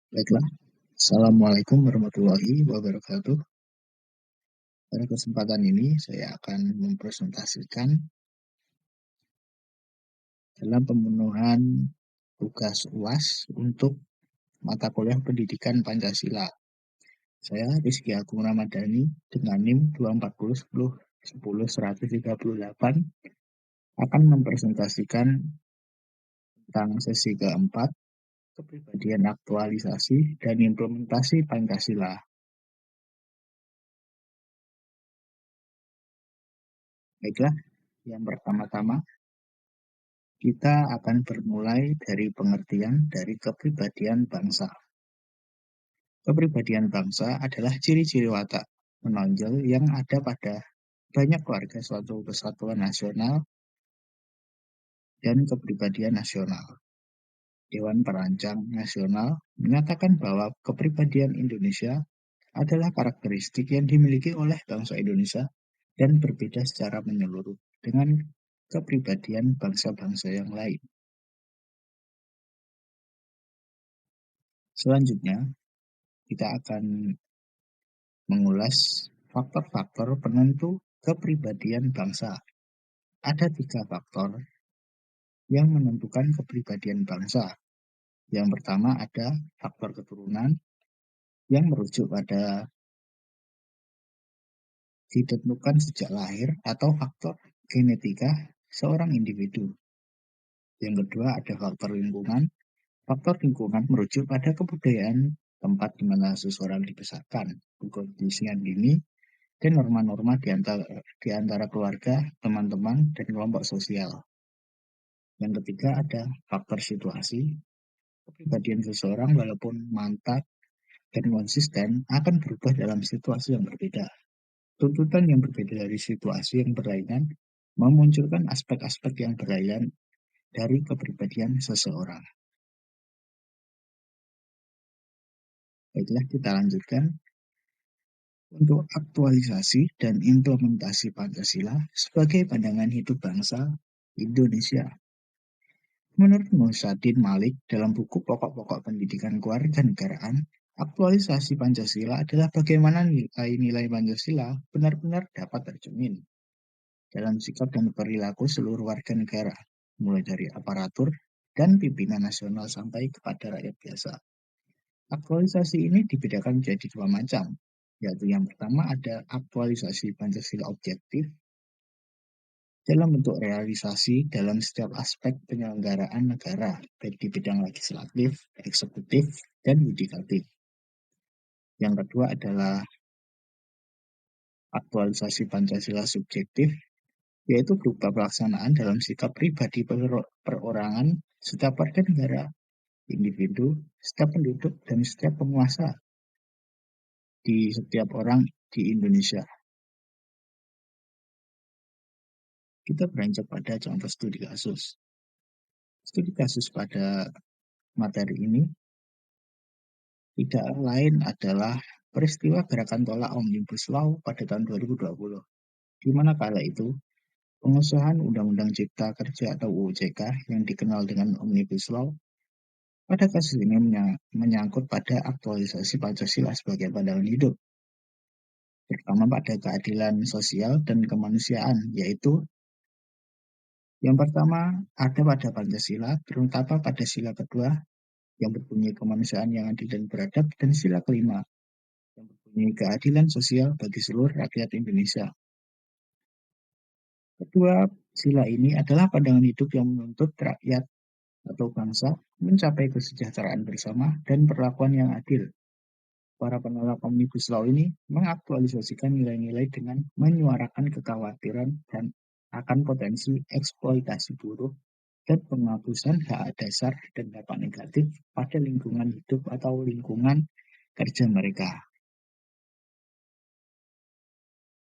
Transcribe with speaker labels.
Speaker 1: Baiklah, Assalamualaikum warahmatullahi wabarakatuh. Pada kesempatan ini saya akan mempresentasikan dalam pemenuhan tugas UAS untuk mata kuliah pendidikan Pancasila. Saya Rizky Agung Ramadhani dengan NIM 24010100138 akan mempresentasikan tentang sesi keempat, kepribadian aktualisasi dan implementasi Pancasila. Baiklah, yang pertama-tama kita akan bermulai dari pengertian dari kepribadian bangsa. Kepribadian bangsa adalah ciri-ciri watak menonjol yang ada pada banyak warga suatu kesatuan nasional dan kepribadian nasional. Dewan Perancang Nasional menyatakan bahwa kepribadian Indonesia adalah karakteristik yang dimiliki oleh bangsa Indonesia dan berbeda secara menyeluruh dengan kepribadian bangsa-bangsa yang lain. Selanjutnya, kita akan mengulas faktor-faktor penentu kepribadian bangsa. Ada 3 faktor yang menentukan kepribadian bangsa. Yang pertama ada faktor keturunan yang merujuk pada ditentukan sejak lahir atau faktor genetika seorang individu. Yang kedua ada faktor lingkungan. Faktor lingkungan merujuk pada kebudayaan tempat di mana seseorang dibesarkan, kondisian dini, dan norma-norma di antara keluarga, teman-teman, dan kelompok sosial. Yang ketiga ada faktor situasi. Kepribadian seseorang walaupun mantap dan konsisten akan berubah dalam situasi yang berbeda. Tuntutan yang berbeda dari situasi yang berlainan memunculkan aspek-aspek yang berlainan dari kepribadian seseorang. Baiklah, kita lanjutkan. Untuk aktualisasi dan implementasi Pancasila sebagai pandangan hidup bangsa Indonesia. Menurut Muhyiddin Malik dalam buku Pokok-pokok Pendidikan Kewarganegaraan, aktualisasi Pancasila adalah bagaimana nilai-nilai Pancasila benar-benar dapat tercermin dalam sikap dan perilaku seluruh warga negara, mulai dari aparatur dan pimpinan nasional sampai kepada rakyat biasa. Aktualisasi ini dibedakan menjadi 2 macam, yaitu yang pertama ada aktualisasi Pancasila objektif dalam bentuk realisasi dalam setiap aspek penyelenggaraan negara, baik di bidang legislatif, eksekutif, dan yudikatif. Yang kedua adalah aktualisasi Pancasila subjektif, yaitu berupa pelaksanaan dalam sikap pribadi perorangan setiap warga negara, individu, setiap penduduk, dan setiap penguasa di setiap orang di Indonesia. Kita beranjak pada contoh studi kasus. Studi kasus pada materi ini tidak lain adalah peristiwa gerakan tolak Omnibus Law pada tahun 2020, di mana kala itu pengesahan Undang-Undang Cipta Kerja atau UUCK yang dikenal dengan Omnibus Law pada kasus ini menyangkut pada aktualisasi Pancasila sebagai pandangan hidup, terutama pada keadilan sosial dan kemanusiaan, yaitu yang pertama ada pada Pancasila, terutama pada sila kedua yang berbunyi kemanusiaan yang adil dan beradab, dan sila kelima yang berbunyi keadilan sosial bagi seluruh rakyat Indonesia. Kedua sila ini adalah pandangan hidup yang menuntut rakyat atau bangsa mencapai kesejahteraan bersama dan perlakuan yang adil. Para penolak Omnibus Law ini mengaktualisasikan nilai-nilai dengan menyuarakan kekhawatiran dan akan potensi eksploitasi buruh dan penghapusan hak dasar dan dampak negatif pada lingkungan hidup atau lingkungan kerja mereka.